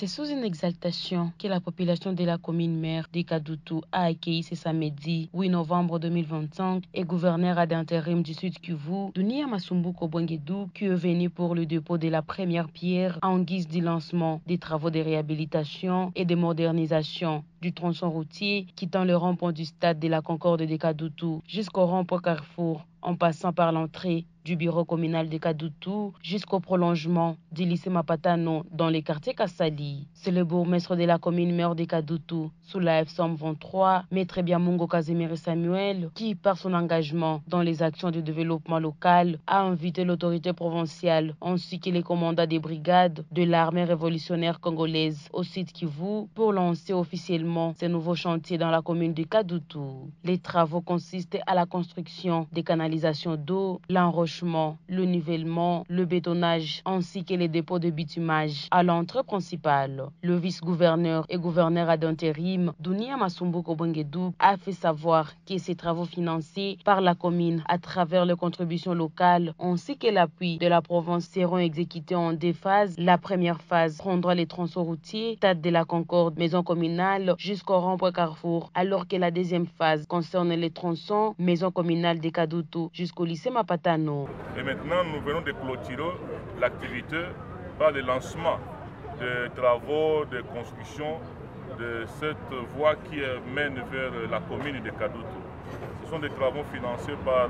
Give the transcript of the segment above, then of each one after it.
C'est sous une exaltation que la population de la commune mère de Kadoutou a accueilli ce samedi 8 novembre 2025 et gouverneur ad intérim du Sud Kivu, Dunia Masumbuko Bwengedou, qui est venu pour le dépôt de la première pierre en guise de lancement des travaux de réhabilitation et de modernisation du tronçon routier quittant le rond-point du stade de la Concorde de Kadoutou jusqu'au rond-point Carrefour, en passant par l'entrée du bureau communal de Kadoutou jusqu'au prolongement du lycée Mapatano dans les quartiers Kassali. C'est le bourgmestre de la commune mère de Kadoutou, sous la F-SOM 23, Maître Biamungo Casimir Samuel, qui, par son engagement dans les actions de développement local, a invité l'autorité provinciale ainsi que les commandants des brigades de l'armée révolutionnaire congolaise au site Kivu pour lancer officiellement ces nouveaux chantiers dans la commune de Kadoutou. Les travaux consistent à la construction des canalisations d'eau, l'enrochement, le nivellement, le bétonnage ainsi que les dépôts de bitumage à l'entrée principale. Le vice-gouverneur et gouverneur ad intérim, Dunia Masumbuko Bwengedou, a fait savoir que ces travaux financés par la commune à travers les contributions locales ainsi que l'appui de la province seront exécutés en deux phases. La première phase prendra les tronçons routiers, stade de la Concorde, maison communale jusqu'au rond-point Carrefour, alors que la deuxième phase concerne les tronçons, maison communale de Kadoutou jusqu'au lycée Mapatano. Et maintenant, nous venons de clôturer l'activité par le lancement des travaux de construction de cette voie qui mène vers la commune de Kadoutou. Ce sont des travaux financés par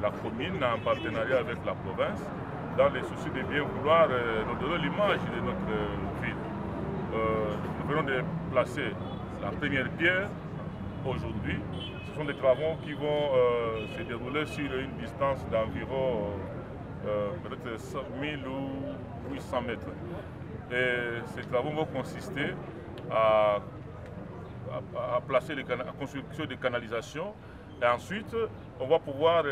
la commune en partenariat avec la province, dans le souci de bien vouloir redonner l'image de notre ville. Nous venons de placer la première pierre aujourd'hui. Ce sont des travaux qui vont se dérouler sur une distance d'environ peut-être 1000 ou 800 mètres. Et ces travaux vont consister à placer la construction des canalisations et ensuite on va pouvoir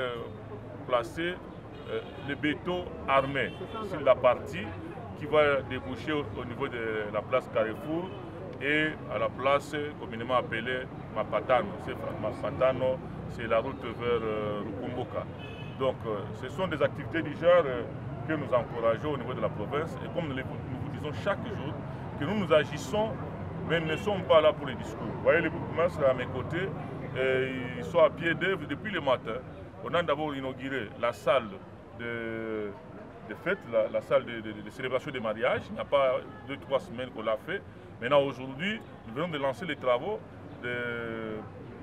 placer le béton armé sur la partie qui va déboucher au niveau de la place Carrefour et à la place communément appelée Mapatano. Mapatano, c'est la route vers Rukumbuka. Donc ce sont des activités du genre que nous encourageons au niveau de la province et comme nous vous disons chaque jour que nous agissons mais ne sommes pas là pour les discours. Vous voyez les bourgmestres à mes côtés, ils sont à pied d'œuvre depuis le matin. On a d'abord inauguré la salle de fête, la salle de célébration des mariages. Il n'y a pas 2-3 semaines qu'on l'a fait. Maintenant aujourd'hui, nous venons de lancer les travaux de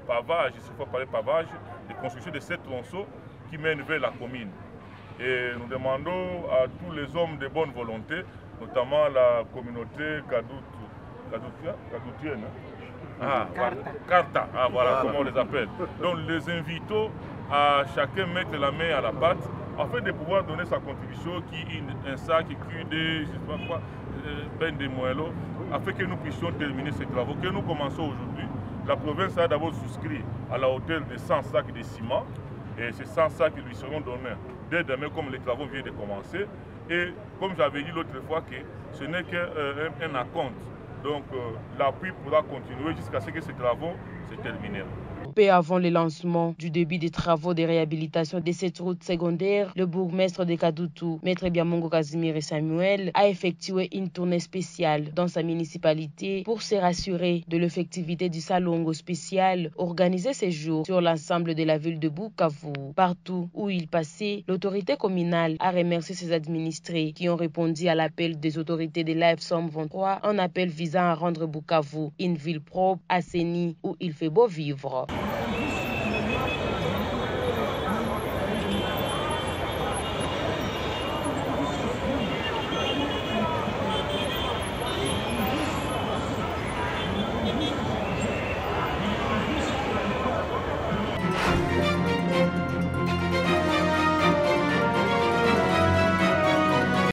pavage, il faut parler pavage, de construction de 7 tronçons qui mènent vers la commune. Et nous demandons à tous les hommes de bonne volonté, notamment la communauté kadoutienne, Karta, voilà comment on les appelle. Donc les invitons à chacun mettre la main à la pâte afin de pouvoir donner sa contribution qui est un sac, qui des, je sais pas quoi, peine de moello, afin que nous puissions terminer ces travaux que nous commençons aujourd'hui. La province a d'abord souscrit à la hauteur de 100 sacs de ciment et ces 100 sacs lui seront donnés dès demain comme les travaux viennent de commencer. Et comme j'avais dit l'autre fois que ce n'est qu'un acompte. Donc l'appui pourra continuer jusqu'à ce que ces travaux se terminent. Peu avant le lancement du début des travaux de réhabilitation de cette route secondaire, le bourgmestre de Kadoutou, Maître Biamungo Casimir Samuel, a effectué une tournée spéciale dans sa municipalité pour se rassurer de l'effectivité du salongo spécial organisé ces jours sur l'ensemble de la ville de Bukavu. Partout où il passait, l'autorité communale a remercié ses administrés qui ont répondu à l'appel des autorités de l'AF-SOM 23, un appel visant à rendre Bukavu une ville propre, assainie, où il fait beau vivre.